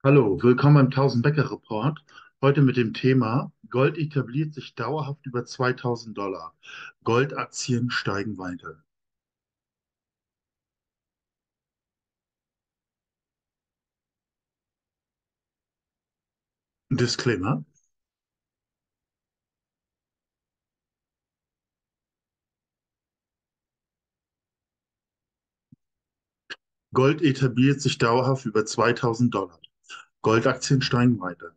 Hallo, willkommen beim 1000 Bäcker Report. Heute mit dem Thema Gold etabliert sich dauerhaft über 2000 Dollar. Goldaktien steigen weiter. Disclaimer. Gold etabliert sich dauerhaft über 2000 Dollar. Goldaktien steigen weiter.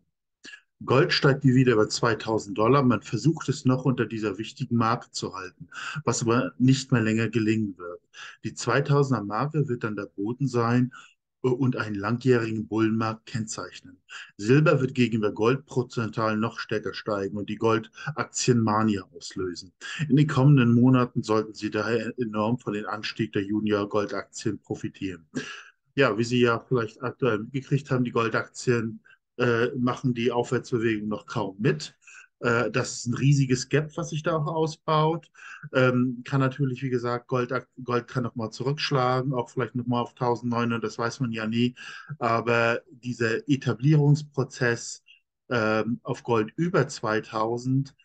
Gold steigt nie wieder über 2000 Dollar. Man versucht es noch unter dieser wichtigen Marke zu halten, was aber nicht mehr länger gelingen wird. Die 2000er Marke wird dann der Boden sein und einen langjährigen Bullenmarkt kennzeichnen. Silber wird gegenüber Gold prozentual noch stärker steigen und die Goldaktienmania auslösen. In den kommenden Monaten sollten Sie daher enorm von den Anstieg der Junior-Goldaktien profitieren. Ja, wie Sie ja vielleicht aktuell mitgekriegt haben, die Goldaktien machen die Aufwärtsbewegung noch kaum mit. Das ist ein riesiges Gap, was sich da auch ausbaut. Kann natürlich, wie gesagt, Gold kann nochmal zurückschlagen, auch vielleicht nochmal auf 1900, das weiß man ja nie. Aber dieser Etablierungsprozess auf Gold über 2000,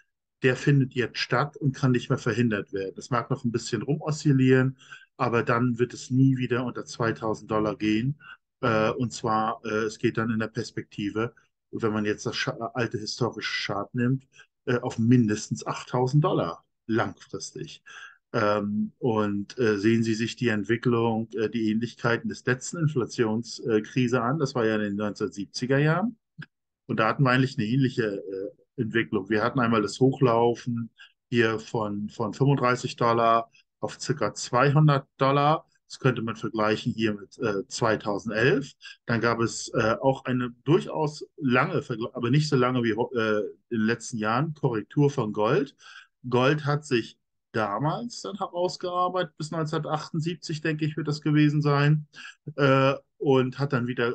der findet jetzt statt und kann nicht mehr verhindert werden. Das mag noch ein bisschen rumoszillieren, aber dann wird es nie wieder unter 2000 Dollar gehen. Und zwar, es geht dann in der Perspektive, wenn man jetzt das alte historische Chart nimmt, auf mindestens 8000 Dollar langfristig. Und sehen Sie sich die Entwicklung, die Ähnlichkeiten des letzten Inflationskrise an. Das war ja in den 1970er Jahren. Und da hatten wir eigentlich eine ähnliche Entwicklung. Wir hatten einmal das Hochlaufen hier von 35 Dollar auf circa 200 Dollar. Das könnte man vergleichen hier mit 2011. Dann gab es auch eine durchaus lange, aber nicht so lange wie in den letzten Jahren, Korrektur von Gold. Gold hat sich damals dann herausgearbeitet, bis 1978, denke ich, wird das gewesen sein, und hat dann wieder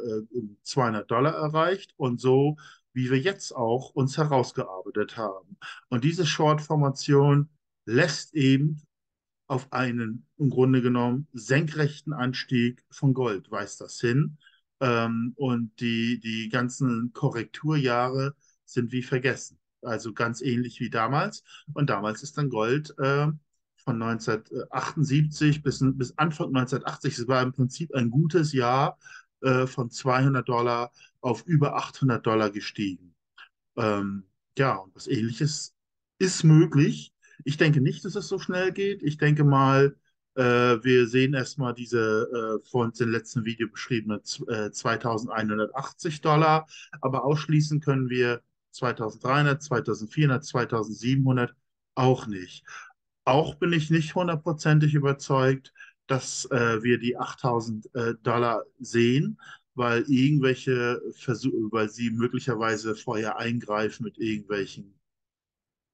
200 Dollar erreicht und so, wie wir jetzt auch uns herausgearbeitet haben. Und diese Short-Formation lässt eben auf einen im Grunde genommen senkrechten Anstieg von Gold, weist das hin. Und die ganzen Korrekturjahre sind wie vergessen. Also ganz ähnlich wie damals. Und damals ist dann Gold von 1978 bis Anfang 1980, es war im Prinzip ein gutes Jahr, von 200 Dollar auf über 800 Dollar gestiegen. Ähm, ja, und was Ähnliches ist möglich. Ich denke nicht, dass es so schnell geht. Ich denke mal, wir sehen erstmal diese vor uns im letzten Video beschriebene 2180 Dollar, aber ausschließen können wir 2300, 2400, 2700 auch nicht. Auch bin ich nicht hundertprozentig überzeugt, dass wir die 8000 Dollar sehen, weil weil sie möglicherweise vorher eingreifen mit irgendwelchen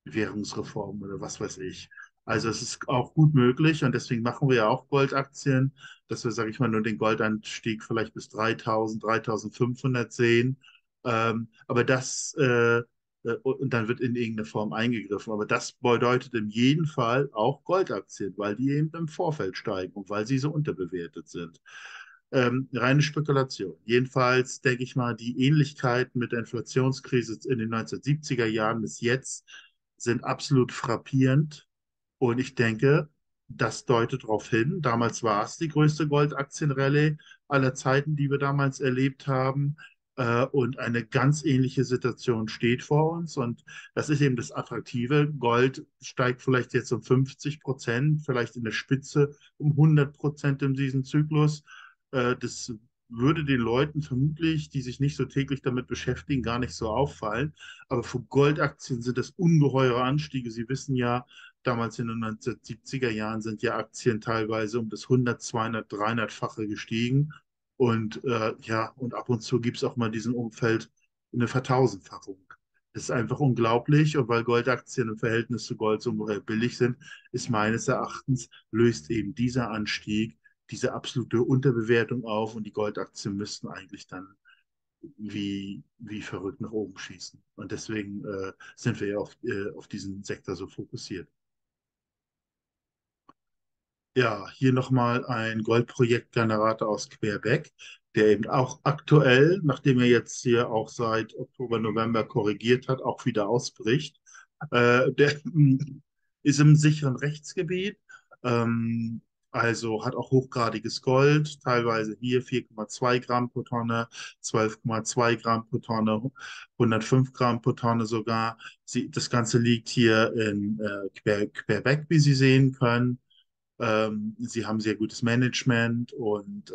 Währungsreformen oder was weiß ich. Also es ist auch gut möglich und deswegen machen wir ja auch Goldaktien, dass wir, sage ich mal, nur den Goldanstieg vielleicht bis 3000, 3500 sehen. Aber und dann wird in irgendeine Form eingegriffen. Aber das bedeutet in jedem Fall auch Goldaktien, weil die eben im Vorfeld steigen und weil sie so unterbewertet sind. Reine Spekulation. Jedenfalls denke ich mal, die Ähnlichkeiten mit der Inflationskrise in den 1970er Jahren bis jetzt sind absolut frappierend. Und ich denke, das deutet darauf hin. Damals war es die größte Goldaktienrallye aller Zeiten, die wir damals erlebt haben. Und eine ganz ähnliche Situation steht vor uns. Und das ist eben das Attraktive. Gold steigt vielleicht jetzt um 50%, vielleicht in der Spitze um 100% in diesem Zyklus. Das würde den Leuten vermutlich, die sich nicht so täglich damit beschäftigen, gar nicht so auffallen. Aber für Goldaktien sind das ungeheure Anstiege. Sie wissen ja, damals in den 1970er Jahren sind ja Aktien teilweise um das 100, 200, 300-fache gestiegen. Und ja, und ab und zu gibt es auch mal in diesem Umfeld eine Vertausendfachung. Das ist einfach unglaublich. Und weil Goldaktien im Verhältnis zu Gold so ungeheuer billig sind, ist meines Erachtens, löst eben dieser Anstieg diese absolute Unterbewertung auf und die Goldaktien müssten eigentlich dann wie verrückt nach oben schießen. Und deswegen sind wir ja auf diesen Sektor so fokussiert. Ja, hier nochmal ein Goldprojektgenerator aus Quebec, der eben auch aktuell, nachdem er jetzt hier auch seit Oktober, November korrigiert hat, auch wieder ausbricht. Der ist im sicheren Rechtsgebiet, ähm, also hat auch hochgradiges Gold, teilweise hier 4,2 Gramm pro Tonne, 12,2 Gramm pro Tonne, 105 Gramm pro Tonne sogar. Das Ganze liegt hier in Quebec, wie Sie sehen können. Sie haben sehr gutes Management und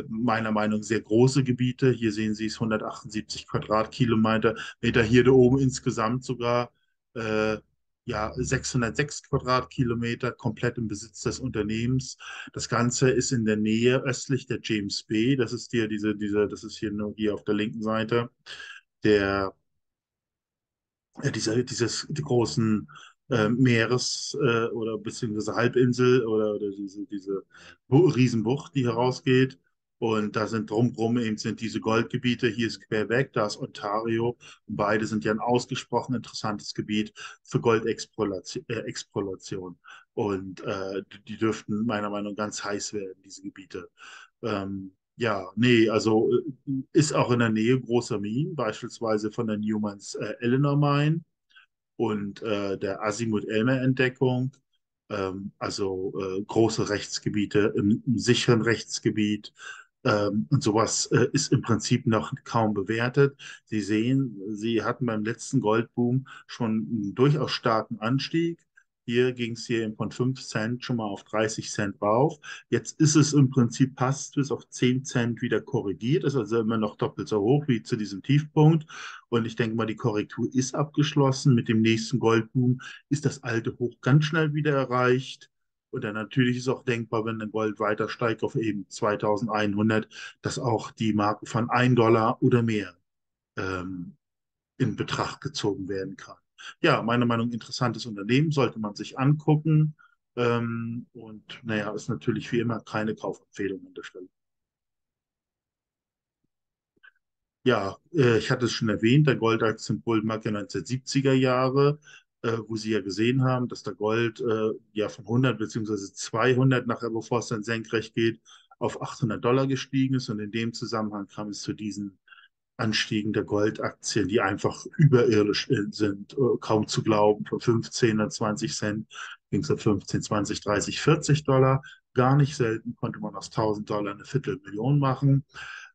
meiner Meinung nach sehr große Gebiete. Hier sehen Sie es 178 Quadratkilometer, Hier da oben insgesamt sogar äh, ja, 606 Quadratkilometer, komplett im Besitz des Unternehmens. Das Ganze ist in der Nähe östlich der James Bay. Das ist hier das ist hier nur hier auf der linken Seite. Der die großen oder beziehungsweise Halbinsel oder diese Riesenbucht, die herausgeht. Und da sind drumherum eben sind diese Goldgebiete. Hier ist Quebec, da ist Ontario. Und beide sind ja ein ausgesprochen interessantes Gebiet für Goldexploration. Exploration. Und die dürften meiner Meinung nach ganz heiß werden, diese Gebiete. Ja, nee, also ist auch in der Nähe großer Minen, beispielsweise von der Newmans Eleanor Mine und der Azimuth-Elmer-Entdeckung, also große Rechtsgebiete im sicheren Rechtsgebiet. Und sowas ist im Prinzip noch kaum bewertet. Sie sehen, Sie hatten beim letzten Goldboom schon einen durchaus starken Anstieg. Hier ging es hier von 5 Cent schon mal auf 30 Cent rauf. Jetzt ist es im Prinzip fast bis auf 10 Cent wieder korrigiert, ist also immer noch doppelt so hoch wie zu diesem Tiefpunkt. Und ich denke mal, die Korrektur ist abgeschlossen. Mit dem nächsten Goldboom ist das alte Hoch ganz schnell wieder erreicht. Und dann natürlich ist auch denkbar, wenn ein Gold weiter steigt auf eben 2100, dass auch die Marke von 1 Dollar oder mehr ähm, in Betracht gezogen werden kann. Ja, meiner Meinung nach interessantes Unternehmen, sollte man sich angucken. Und naja, ist natürlich wie immer keine Kaufempfehlung an der Stelle. Ja, ich hatte es schon erwähnt, der Goldaktienbullenmarkt der 1970er Jahre, wo Sie ja gesehen haben, dass der Gold ja von 100 beziehungsweise 200 nachher, bevor es dann senkrecht geht, auf 800 Dollar gestiegen ist. Und in dem Zusammenhang kam es zu diesen Anstiegen der Goldaktien, die einfach überirdisch sind, kaum zu glauben. Von 15 oder 20 Cent ging es auf 15, 20, 30, 40 Dollar. Gar nicht selten konnte man aus 1000 Dollar eine Viertelmillion machen.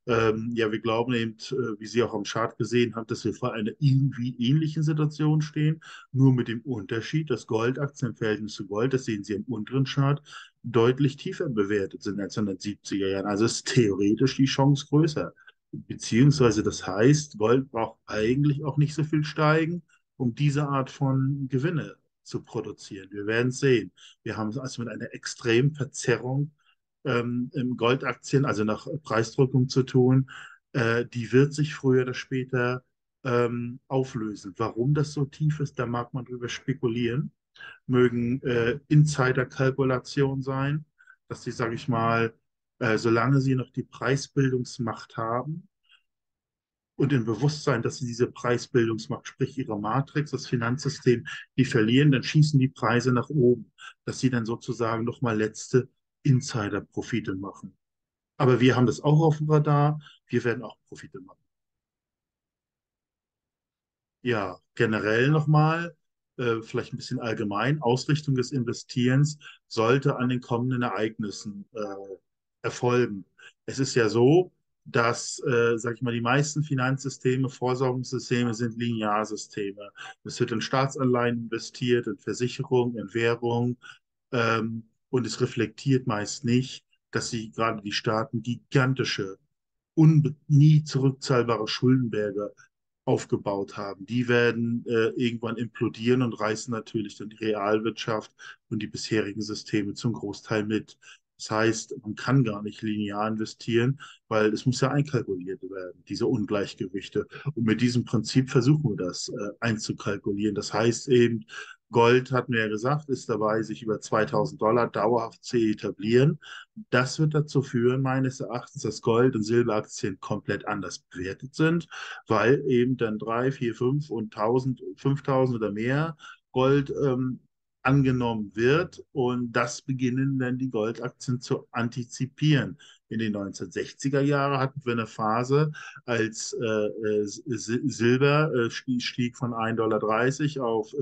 Ja, wir glauben eben, wie Sie auch am Chart gesehen haben, dass wir vor einer irgendwie ähnlichen Situation stehen, nur mit dem Unterschied, dass Goldaktien im Verhältnis zu Gold, das sehen Sie im unteren Chart, deutlich tiefer bewertet sind als in den 1970er Jahren. Also ist theoretisch die Chance größer. Beziehungsweise das heißt, Gold braucht eigentlich auch nicht so viel steigen, um diese Art von Gewinne zu produzieren. Wir werden es sehen. Wir haben es also mit einer extremen Verzerrung im Goldaktien, also nach Preisdrückung zu tun. Die wird sich früher oder später auflösen. Warum das so tief ist, da mag man drüber spekulieren. Mögen Insider-Kalkulationen sein, dass sie, sage ich mal, solange sie noch die Preisbildungsmacht haben, und im Bewusstsein, dass sie diese Preisbildungsmacht, sprich ihre Matrix, das Finanzsystem, die verlieren, dann schießen die Preise nach oben, dass sie dann sozusagen nochmal letzte Insider-Profite machen. Aber wir haben das auch auf dem Radar, wir werden auch Profite machen. Ja, generell nochmal, vielleicht ein bisschen allgemein, Ausrichtung des Investierens sollte an den kommenden Ereignissen erfolgen. Es ist ja so, dass, sag ich mal, die meisten Finanzsysteme, Vorsorgungssysteme sind Linearsysteme. Es wird in Staatsanleihen investiert, in Versicherung, in Währung, und es reflektiert meist nicht, dass sie gerade die Staaten gigantische nie zurückzahlbare Schuldenberge aufgebaut haben. Die werden irgendwann implodieren und reißen natürlich dann die Realwirtschaft und die bisherigen Systeme zum Großteil mit. Das heißt, man kann gar nicht linear investieren, weil es muss ja einkalkuliert werden, diese Ungleichgewichte. Und mit diesem Prinzip versuchen wir das einzukalkulieren. Das heißt eben, Gold, hatten wir ja gesagt, ist dabei, sich über 2000 Dollar dauerhaft zu etablieren. Das wird dazu führen, meines Erachtens, dass Gold- und Silberaktien komplett anders bewertet sind, weil eben dann 3, 4, 5 und 1000, 5000 oder mehr Gold angenommen wird. Und das beginnen dann die Goldaktien zu antizipieren. In den 1960er Jahren hatten wir eine Phase, als Silber stieg von 1,30 Dollar auf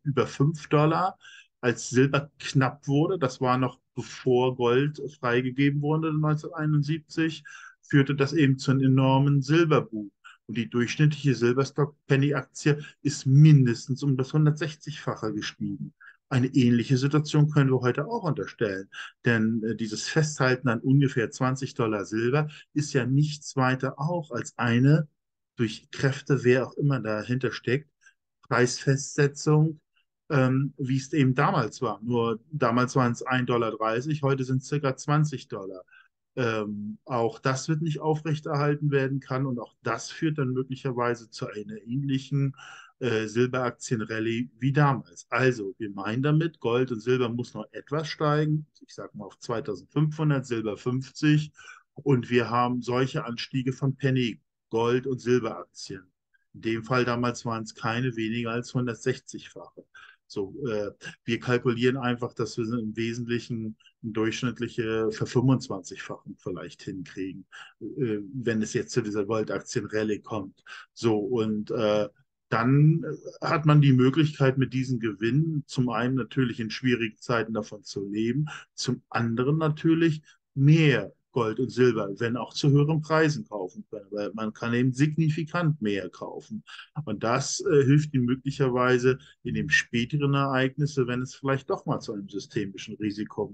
über 5 Dollar. Als Silber knapp wurde, das war noch bevor Gold freigegeben wurde 1971, führte das eben zu einem enormen Silberboom. Und die durchschnittliche Silberstock-Penny-Aktie ist mindestens um das 160-fache gestiegen. Eine ähnliche Situation können wir heute auch unterstellen, denn dieses Festhalten an ungefähr 20 Dollar Silber ist ja nichts weiter auch als eine durch Kräfte, wer auch immer dahinter steckt, Preisfestsetzung, wie es eben damals war. Nur damals waren es 1,30 Dollar, heute sind es circa 20 Dollar. Auch das wird nicht aufrechterhalten werden kann und auch das führt dann möglicherweise zu einer ähnlichen Silberaktienrallye wie damals. Also, wir meinen damit, Gold und Silber muss noch etwas steigen. Ich sage mal auf 2500, Silber 50. Und wir haben solche Anstiege von Penny, Gold- und Silberaktien. In dem Fall damals waren es keine weniger als 160-fache. So, wir kalkulieren einfach, dass wir im Wesentlichen eine durchschnittliche Ver-25-fachung vielleicht hinkriegen, wenn es jetzt zu dieser Goldaktienrallye kommt. So, und dann hat man die Möglichkeit, mit diesen Gewinnen zum einen natürlich in schwierigen Zeiten davon zu leben, zum anderen natürlich mehr Gold und Silber, wenn auch zu höheren Preisen kaufen können, weil man kann eben signifikant mehr kaufen. Und das hilft ihm möglicherweise in dem späteren Ereignisse, wenn es vielleicht doch mal zu einem systemischen Risiko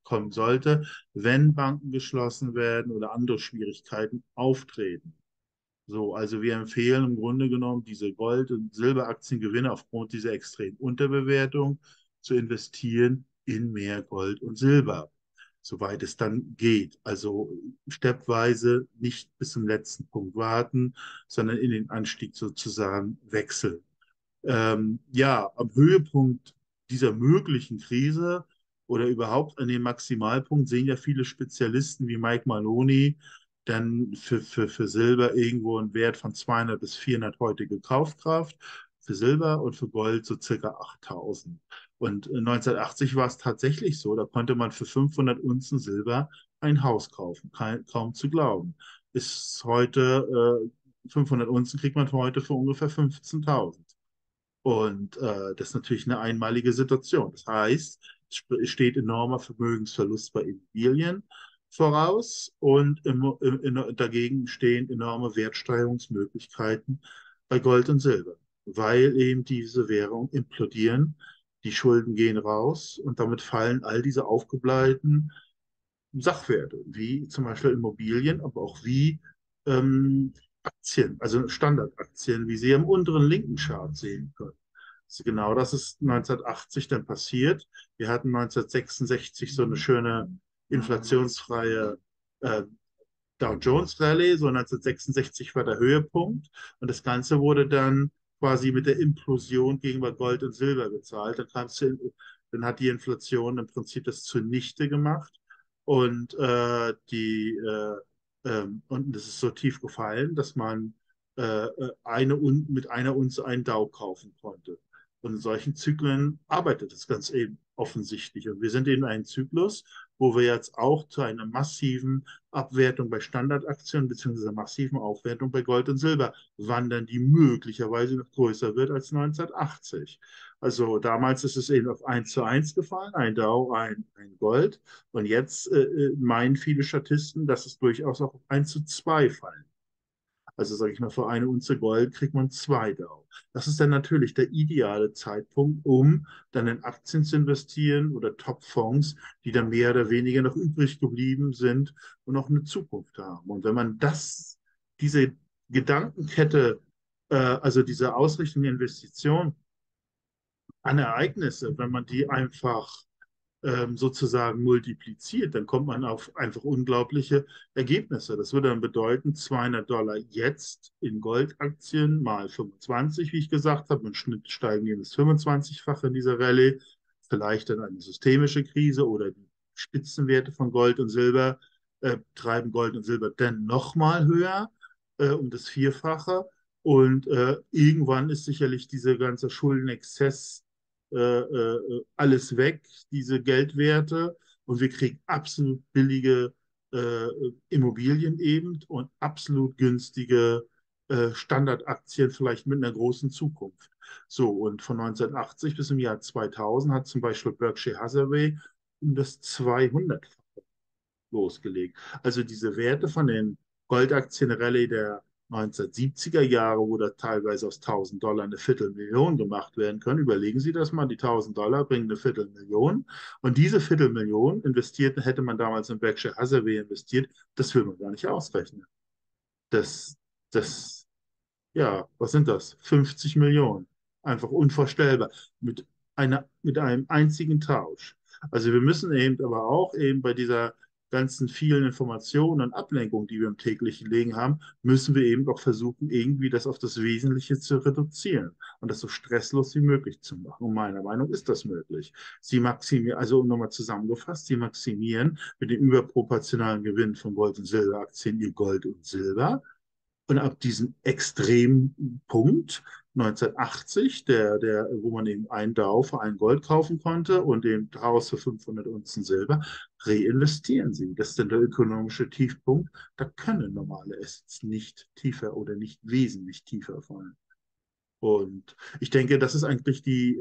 kommen sollte, wenn Banken geschlossen werden oder andere Schwierigkeiten auftreten. So, also wir empfehlen im Grunde genommen, diese Gold- und Silberaktiengewinne aufgrund dieser extremen Unterbewertung zu investieren in mehr Gold und Silber, soweit es dann geht. Also stepweise nicht bis zum letzten Punkt warten, sondern in den Anstieg sozusagen wechseln. Ja, am Höhepunkt dieser möglichen Krise oder überhaupt an dem Maximalpunkt sehen ja viele Spezialisten wie Mike Maloney dann für Silber irgendwo einen Wert von 200 bis 400 heutige Kaufkraft, für Silber und für Gold so circa 8000. Und 1980 war es tatsächlich so, da konnte man für 500 Unzen Silber ein Haus kaufen, kaum zu glauben. Ist heute, 500 Unzen kriegt man heute für ungefähr 15.000. Und das ist natürlich eine einmalige Situation. Das heißt, es steht enormer Vermögensverlust bei Immobilien voraus und dagegen stehen enorme Wertsteigerungsmöglichkeiten bei Gold und Silber, weil eben diese Währungen implodieren, die Schulden gehen raus und damit fallen all diese aufgeblähten Sachwerte, wie zum Beispiel Immobilien, aber auch wie ähm, Aktien, also Standardaktien, wie Sie im unteren linken Chart sehen können. Also genau das ist 1980 dann passiert. Wir hatten 1966 so eine schöne inflationsfreie äh, Dow Jones Rallye, so 1966 war der Höhepunkt und das Ganze wurde dann quasi mit der Implosion gegenüber Gold und Silber bezahlt. Dann hat die Inflation im Prinzip das zunichte gemacht und und es ist so tief gefallen, dass man mit einer Unze einen Dow kaufen konnte. Und in solchen Zyklen arbeitet es ganz eben offensichtlich. Und wir sind in einem Zyklus, wo wir jetzt auch zu einer massiven Abwertung bei Standardaktien beziehungsweise massiven Aufwertung bei Gold und Silber wandern, die möglicherweise noch größer wird als 1980. Also damals ist es eben auf 1:1 gefallen, ein Dow, ein Gold. Und jetzt meinen viele Statisten, dass es durchaus auch auf 1:2 fallen. Also sage ich mal, für eine Unze Gold kriegt man 2 Dow. Das ist dann natürlich der ideale Zeitpunkt, um dann in Aktien zu investieren oder Topfonds, die dann mehr oder weniger noch übrig geblieben sind und auch eine Zukunft haben. Und wenn man diese Gedankenkette, also diese Ausrichtung der Investition an Ereignisse, wenn man die einfach sozusagen multipliziert, dann kommt man auf einfach unglaubliche Ergebnisse. Das würde dann bedeuten, 200 Dollar jetzt in Goldaktien mal 25, wie ich gesagt habe. Im Schnitt steigen die ins 25-fache in dieser Rallye. Vielleicht dann eine systemische Krise oder die Spitzenwerte von Gold und Silber treiben Gold und Silber dann nochmal höher, um das Vierfache. Und irgendwann ist sicherlich dieser ganze Schuldenexzess alles weg, diese Geldwerte, und wir kriegen absolut billige äh, Immobilien eben und absolut günstige Standardaktien, vielleicht mit einer großen Zukunft. So, und von 1980 bis im Jahr 2000 hat zum Beispiel Berkshire Hathaway um das 200 losgelegt. Also diese Werte von den Goldaktienrallye der 1970er Jahre, wo da teilweise aus 1000 $ eine Viertelmillion gemacht werden können. Überlegen Sie das mal, die 1000 $ bringen eine Viertelmillion. Und diese Viertelmillion investiert, hätte man damals in Berkshire Hathaway investiert, das will man gar nicht ausrechnen. Das, das ja, was sind das? 50 Millionen. Einfach unvorstellbar. Mit einem einzigen Tausch. Also wir müssen eben aber auch eben bei dieser ganzen vielen Informationen und Ablenkung, die wir im täglichen Leben haben, müssen wir eben auch versuchen, irgendwie das auf das Wesentliche zu reduzieren und das so stresslos wie möglich zu machen. Und meiner Meinung nach ist das möglich. Sie maximieren, also nochmal zusammengefasst, sie maximieren mit dem überproportionalen Gewinn von Gold- und Silberaktien ihr Gold und Silber, und ab diesem Extrempunkt 1980, wo man eben einen Dow für ein Gold kaufen konnte und den Haus für 500 Unzen Silber, reinvestieren sie. Das ist dann der ökonomische Tiefpunkt. Da können normale Assets nicht tiefer oder nicht wesentlich tiefer fallen. Und ich denke, das ist eigentlich die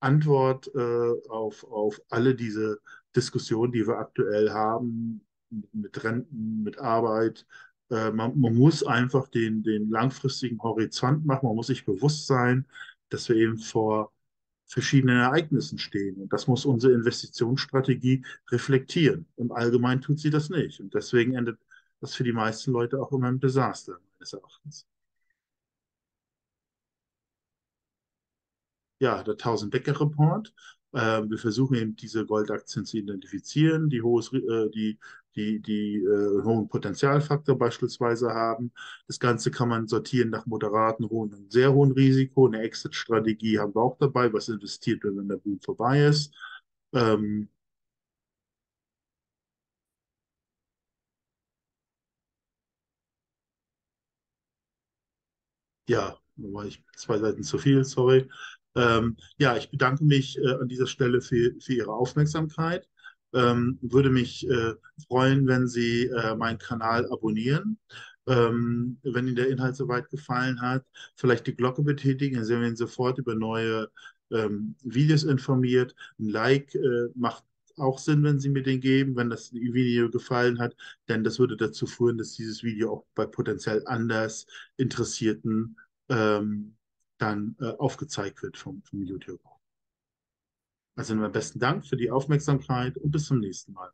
Antwort auf alle diese Diskussionen, die wir aktuell haben, mit Renten, mit Arbeit. Man muss einfach den langfristigen Horizont machen. Man muss sich bewusst sein, dass wir eben vor verschiedenen Ereignissen stehen. Und das muss unsere Investitionsstrategie reflektieren. Im Allgemeinen tut sie das nicht. Und deswegen endet das für die meisten Leute auch immer im Desaster, meines Erachtens. Ja, der 1000-Becker-Report. Wir versuchen eben diese Goldaktien zu identifizieren, die hohen Potenzialfaktor beispielsweise haben. Das Ganze kann man sortieren nach moderaten, hohen und sehr hohen Risiko. Eine Exit-Strategie haben wir auch dabei, was investiert wird, wenn der Boom vorbei ist. Ähm, Ja, da war ich zwei Seiten zu viel, sorry. Ja, ich bedanke mich an dieser Stelle für Ihre Aufmerksamkeit. Würde mich freuen, wenn Sie meinen Kanal abonnieren. Wenn Ihnen der Inhalt soweit gefallen hat, vielleicht die Glocke betätigen, dann sind wir sofort über neue Videos informiert. Ein Like macht auch Sinn, wenn Sie mir den geben, wenn das Video gefallen hat, denn das würde dazu führen, dass dieses Video auch bei potenziell anders Interessierten dann aufgezeigt wird vom YouTube. Also besten Dank für die Aufmerksamkeit und bis zum nächsten Mal.